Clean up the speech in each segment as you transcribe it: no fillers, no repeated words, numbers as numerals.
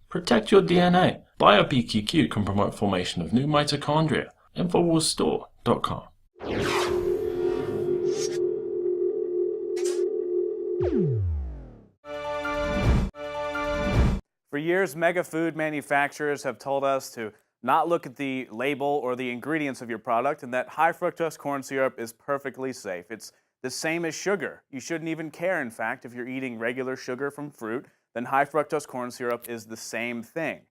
Protect your DNA. BioPQQ can promote formation of new mitochondria. Infowarsstore.com. For years, mega food manufacturers have told us to not look at the label or the ingredients of your product and that high fructose corn syrup is perfectly safe. It's the same as sugar. You shouldn't even care, in fact, if you're eating regular sugar from fruit, then high fructose corn syrup is the same thing.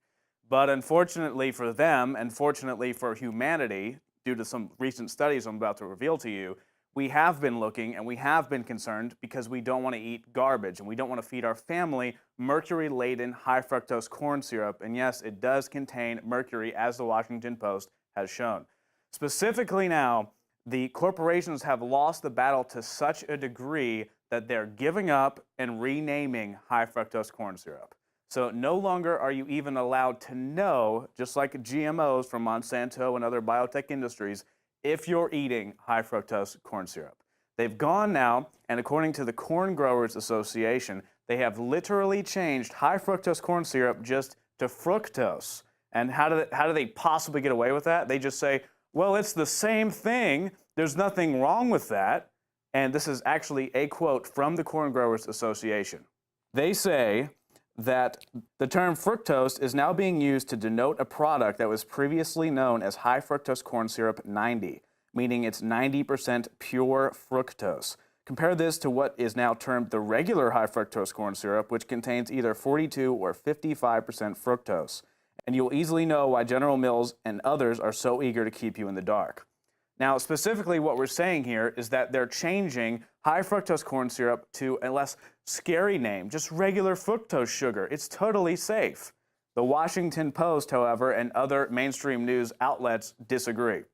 But unfortunately for them, and fortunately for humanity, due to some recent studies I'm about to reveal to you, we have been looking and we have been concerned because we don't want to eat garbage and we don't want to feed our family mercury-laden high fructose corn syrup. And yes, it does contain mercury, as the Washington Post has shown. Specifically now, the corporations have lost the battle to such a degree that they're giving up and renaming high fructose corn syrup. So no longer are you even allowed to know, just like GMOs from Monsanto and other biotech industries, if you're eating high fructose corn syrup. They've gone now, and according to the Corn Growers Association, they have literally changed high fructose corn syrup just to fructose. And how do they possibly get away with that? They just say, well, it's the same thing. There's nothing wrong with that. And this is actually a quote from the Corn Growers Association. They say that the term fructose is now being used to denote a product that was previously known as high fructose corn syrup 90, meaning it's 90% pure fructose. Compare this to what is now termed the regular high fructose corn syrup, which contains either 42 or 55% fructose. And you'll easily know why General Mills and others are so eager to keep you in the dark. Now, specifically what we're saying here is that they're changing high fructose corn syrup to a less scary name, just regular fructose sugar. It's totally safe. The Washington Post, however, and other mainstream news outlets disagree.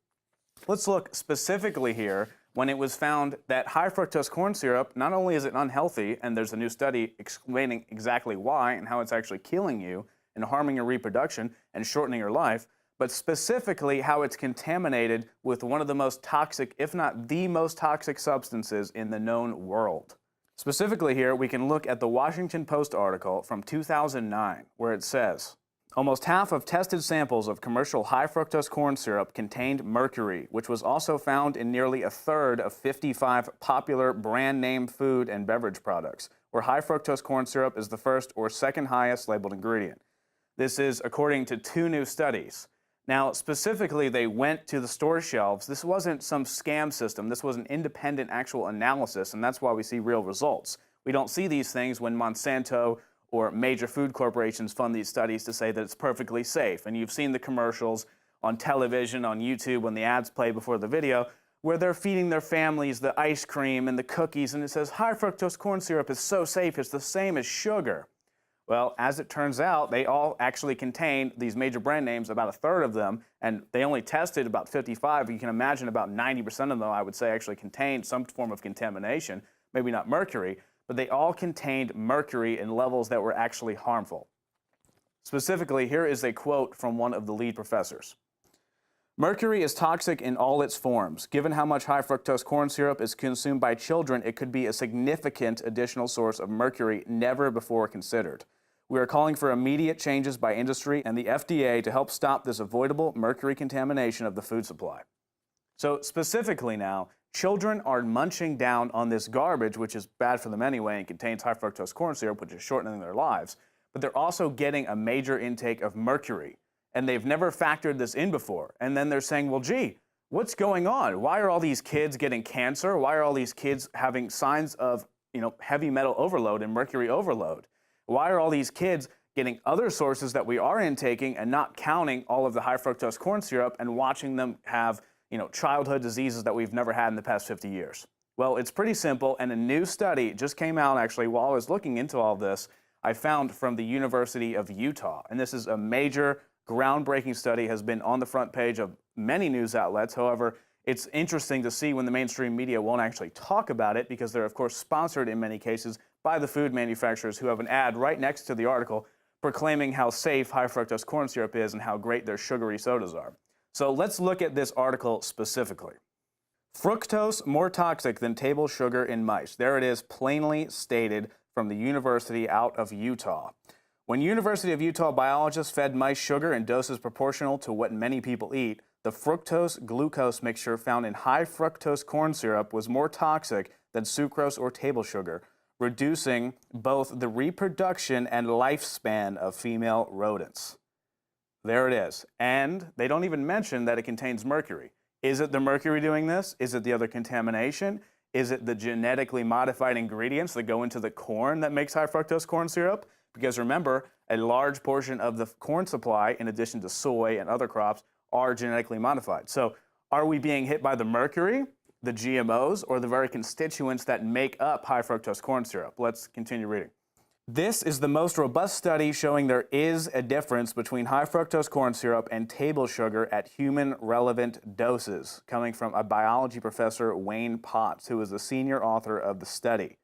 Let's look specifically here when it was found that high fructose corn syrup, not only is it unhealthy, and there's a new study explaining exactly why and how it's actually killing you and harming your reproduction and shortening your life, but specifically how it's contaminated with one of the most toxic, if not the most toxic substances in the known world. Specifically here, we can look at the Washington Post article from 2009, where it says, almost half of tested samples of commercial high fructose corn syrup contained mercury, which was also found in nearly a third of 55 popular brand name food and beverage products, where high fructose corn syrup is the first or second highest labeled ingredient. This is according to 2 new studies. Now, specifically, they went to the store shelves. This wasn't some scam system. This was an independent actual analysis, and that's why we see real results. We don't see these things when Monsanto or major food corporations fund these studies to say that it's perfectly safe. And you've seen the commercials on television, on YouTube, when the ads play before the video, where they're feeding their families the ice cream and the cookies, and it says high fructose corn syrup is so safe, it's the same as sugar. Well, as it turns out, they all actually contain these major brand names, about a third of them, and they only tested about 55. You can imagine about 90% of them, I would say, actually contained some form of contamination, maybe not mercury, but they all contained mercury in levels that were actually harmful. Specifically, here is a quote from one of the lead professors. Mercury is toxic in all its forms. Given how much high fructose corn syrup is consumed by children, it could be a significant additional source of mercury never before considered. We are calling for immediate changes by industry and the FDA to help stop this avoidable mercury contamination of the food supply. So specifically now, children are munching down on this garbage, which is bad for them anyway and contains high fructose corn syrup, which is shortening their lives, but they're also getting a major intake of mercury. And they've never factored this in before. And then they're saying, well, gee, what's going on? Why are all these kids getting cancer? Why are all these kids having signs of, heavy metal overload and mercury overload? Why are all these kids getting other sources that we are intaking and not counting all of the high fructose corn syrup and watching them have, childhood diseases that we've never had in the past 50 years? Well, it's pretty simple, and a new study just came out actually while I was looking into all this. I found from the University of Utah, and this is a major groundbreaking study, has been on the front page of many news outlets. However, it's interesting to see when the mainstream media won't actually talk about it because they're, of course, sponsored in many cases by the food manufacturers who have an ad right next to the article proclaiming how safe high fructose corn syrup is and how great their sugary sodas are. So let's look at this article specifically. Fructose more toxic than table sugar in mice. There it is, plainly stated from the University out of Utah. When University of Utah biologists fed mice sugar in doses proportional to what many people eat, the fructose-glucose mixture found in high fructose corn syrup was more toxic than sucrose or table sugar, reducing both the reproduction and lifespan of female rodents. There it is. And they don't even mention that it contains mercury. Is it the mercury doing this? Is it the other contamination? Is it the genetically modified ingredients that go into the corn that makes high fructose corn syrup? Because remember, a large portion of the corn supply, in addition to soy and other crops, are genetically modified. So are we being hit by the mercury, the GMOs, or the very constituents that make up high fructose corn syrup? Let's continue reading. This is the most robust study showing there is a difference between high fructose corn syrup and table sugar at human relevant doses, coming from a biology professor, Wayne Potts, who is the senior author of the study.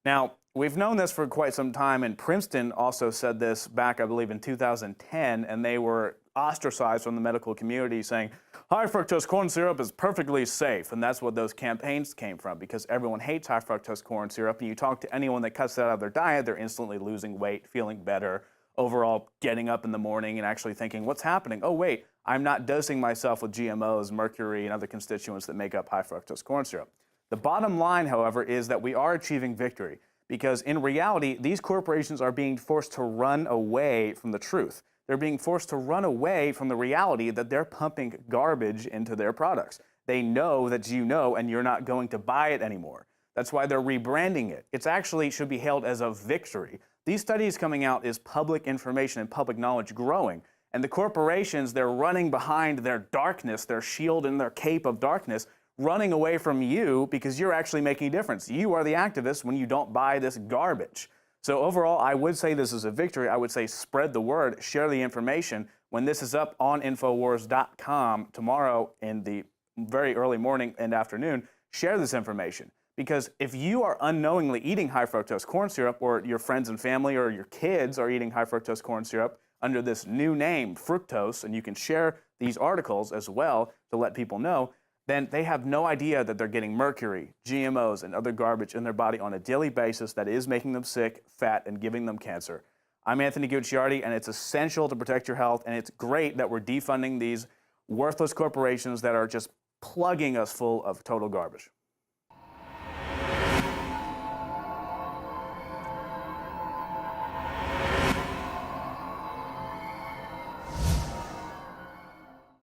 Now, we've known this for quite some time, and Princeton also said this back, I believe, in 2010, and they were ostracized from the medical community saying, high fructose corn syrup is perfectly safe. And that's what those campaigns came from, because everyone hates high fructose corn syrup. And you talk to anyone that cuts that out of their diet, they're instantly losing weight, feeling better, overall getting up in the morning and actually thinking, what's happening? Oh, wait, I'm not dosing myself with GMOs, mercury, and other constituents that make up high fructose corn syrup. The bottom line, however, is that we are achieving victory, because in reality, these corporations are being forced to run away from the truth. They're being forced to run away from the reality that they're pumping garbage into their products. They know that you know, and you're not going to buy it anymore. That's why they're rebranding it. It's actually should be hailed as a victory. These studies coming out is public information and public knowledge growing. And the corporations, they're running behind their darkness, their shield and their cape of darkness, running away from you because you're actually making a difference. You are the activist when you don't buy this garbage. So overall, I would say this is a victory. I would say spread the word, share the information. When this is up on Infowars.com tomorrow in the very early morning and afternoon, share this information. Because if you are unknowingly eating high fructose corn syrup, or your friends and family or your kids are eating high fructose corn syrup under this new name, fructose, and you can share these articles as well to let people know, then they have no idea that they're getting mercury, GMOs, and other garbage in their body on a daily basis that is making them sick, fat, and giving them cancer. I'm Anthony Gucciardi, and it's essential to protect your health, and it's great that we're defunding these worthless corporations that are just plugging us full of total garbage.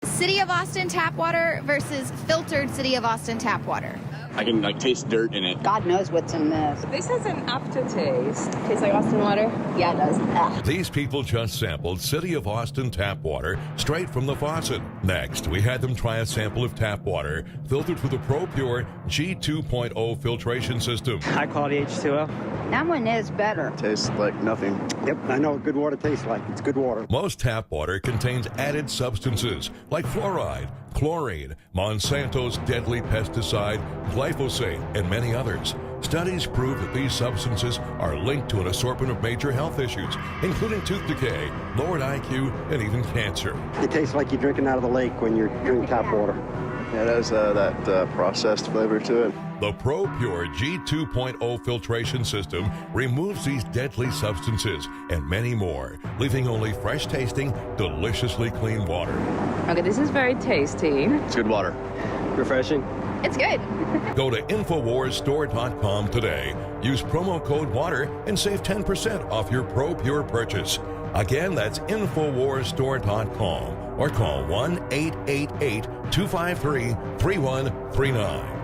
City of Austin tap water versus filtered City of Austin tap water. I can taste dirt in it. God knows what's in this. This has an aftertaste. Tastes like Austin water? Yeah, it does. Ugh. These people just sampled City of Austin tap water straight from the faucet. Next, we had them try a sample of tap water filtered through the ProPure G2.0 filtration system. High quality H2O. That one is better. Tastes like nothing. Yep, I know what good water tastes like. It's good water. Most tap water contains added substances like fluoride, chlorine, Monsanto's deadly pesticide, glyphosate, and many others. Studies prove that these substances are linked to an assortment of major health issues, including tooth decay, lowered IQ, and even cancer. It tastes like you're drinking out of the lake when you're drinking tap water. It has that processed flavor to it. The ProPure G2.0 filtration system removes these deadly substances and many more, leaving only fresh-tasting, deliciously clean water. Okay, this is very tasty. It's good water. Refreshing. It's good. Go to InfoWarsStore.com today. Use promo code WATER and save 10% off your ProPure purchase. Again, that's InfoWarsStore.com or call 1-888-253-3139.